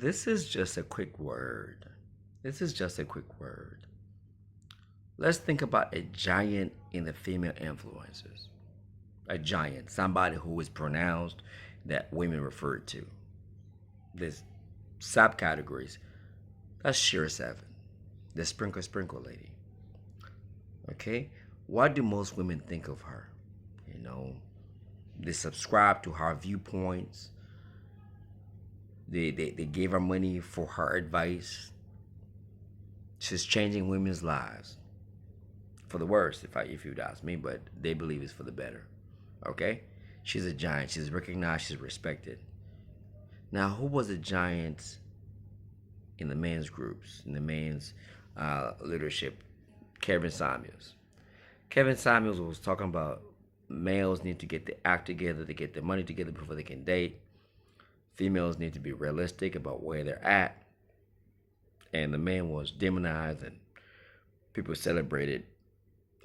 this is just a quick word. This is just a quick word. Let's think about a giant in the female influencers. A giant, somebody who is pronounced that women refer to. There's subcategories. That's Sheer Seven, the sprinkle lady. Okay? What do most women think of her? You know, they subscribe to her viewpoints. They gave her money for her advice. She's changing women's lives for the worse, if you'd ask me, but they believe it's for the better. Okay? She's a giant. She's recognized. She's respected. Now, who was a giant in the men's groups, in the men's leadership? Kevin Samuels. Kevin Samuels was talking about males need to get the act together, to get their money together before they can date. Females need to be realistic about where they're at. And the man was demonized, and people celebrated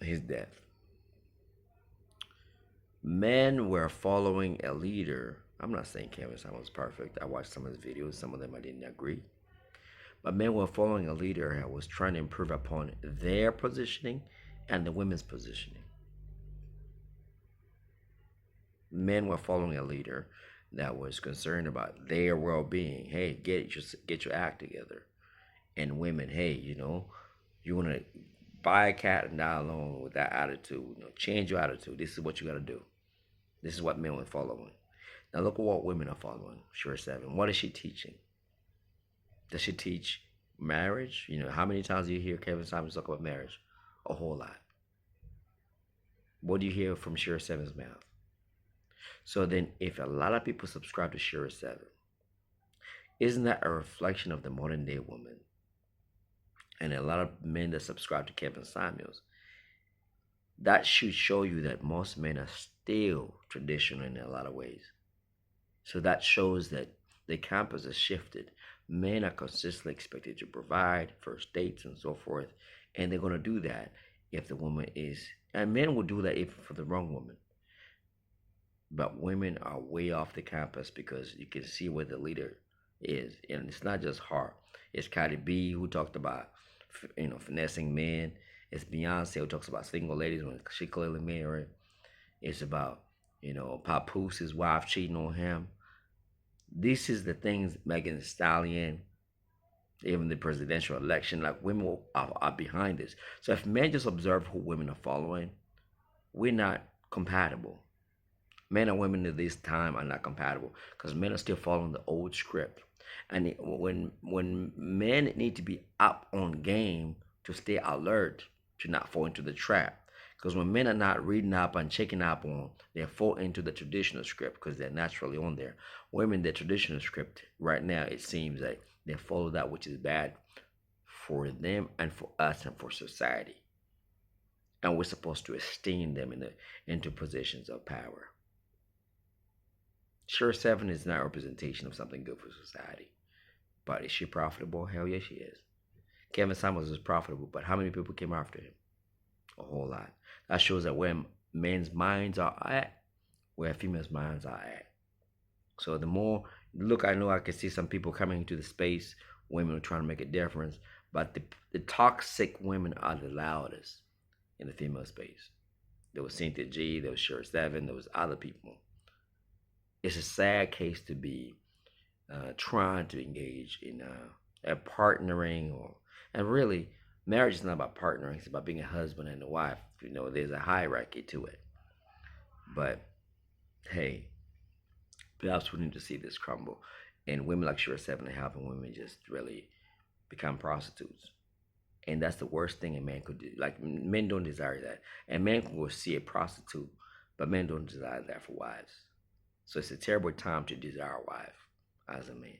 his death. Men were following a leader. I'm not saying Kevin Samuels was perfect. I watched some of his videos. Some of them I didn't agree. But men were following a leader that was trying to improve upon their positioning and the women's positioning. Men were following a leader that was concerned about their well-being. Hey, get your act together. And women, hey, you want to buy a cat and die alone with that attitude. Change your attitude. This is what you got to do. This is what men were following. Now look at what women are following. Sheer Seven. What is she teaching? Does she teach marriage? How many times do you hear Kevin Samuels talk about marriage? A whole lot. What do you hear from Sheer Seven's mouth? So then, if a lot of people subscribe to Sheer Seven, isn't that a reflection of the modern day woman? And a lot of men that subscribe to Kevin Samuels, that should show you that most men are still traditional in a lot of ways. So that shows that the campus has shifted. Men are consistently expected to provide first dates and so forth, and they're going to do that if the woman is, and men will do that even for the wrong woman. But women are way off the campus because you can see where the leader is, and it's not just her. It's Cardi B who talked about finessing men. It's Beyonce who talks about single ladies when she clearly married. It's about Papoose, his wife, cheating on him. This is the things Megan Thee Stallion, even the presidential election, like women are behind this. So if men just observe who women are following, we're not compatible. Men and women at this time are not compatible because men are still following the old script. And when men need to be up on game to stay alert, to not fall into the trap. Because when men are not reading up and checking up on, they fall into the traditional script because they're naturally on there. Women, the traditional script right now, it seems like they follow that which is bad for them and for us and for society. And we're supposed to esteem them into positions of power. Sure, Seven is not a representation of something good for society. But is she profitable? Hell yeah, she is. Kevin Samuels is profitable, but how many people came after him? A whole lot. That shows that where men's minds are at, where females' minds are at. So the more, look, I know I can see some people coming into the space, women are trying to make a difference, but the toxic women are the loudest in the female space. There was Cynthia G, there was Sheer Seven, there was other people. It's a sad case to be trying to engage in a partnering, and really marriage is not about partnering, it's about being a husband and a wife. There's a hierarchy to it. But hey, perhaps we need to see this crumble, and women like Sheer Seven are helping women just really become prostitutes. And that's the worst thing a man could do. Like, men don't desire that, and men can go see a prostitute, but men don't desire that for wives. So it's a terrible time to desire a wife as a man.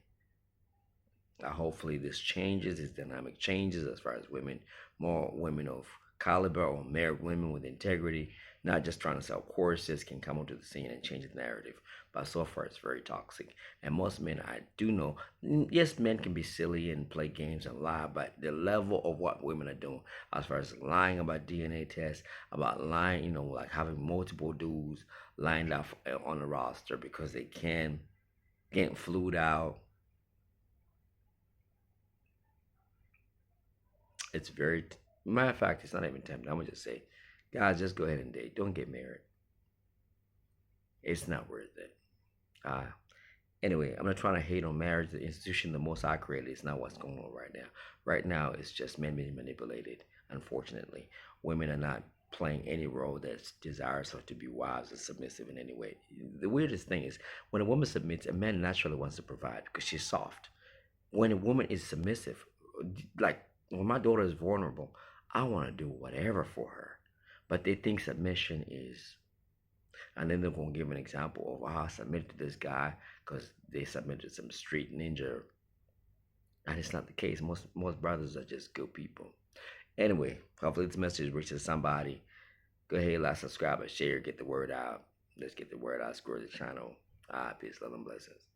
Hopefully this changes, this dynamic changes as far as women, more women of caliber or married women with integrity, not just trying to sell courses, can come onto the scene and change the narrative. But so far it's very toxic. And most men, I do know, yes, men can be silly and play games and lie, but the level of what women are doing as far as lying about DNA tests, about lying, like having multiple dudes lined up on the roster because they can, getting flued out, It's very, matter of fact, it's not even tempting. I'm gonna just say, guys, just go ahead and date. Don't get married. It's not worth it. Uh, anyway, I'm not trying to hate on marriage, the institution the most I created. It's not what's going on right now. Right now, it's just men being manipulated. Unfortunately, women are not playing any role that's desirous or to be wives or submissive in any way. The weirdest thing is when a woman submits, a man naturally wants to provide because she's soft. When a woman is submissive, like when my daughter is vulnerable, I want to do whatever for her. But they think submission is, and then they're going to give an example of how I submitted to this guy because they submitted some street ninja, and it's not the case. Most brothers are just good people. Anyway, hopefully this message reaches somebody. Go ahead, like, subscribe, and share, get the word out. Let's get the word out, grow the channel. Peace, love, and blessings.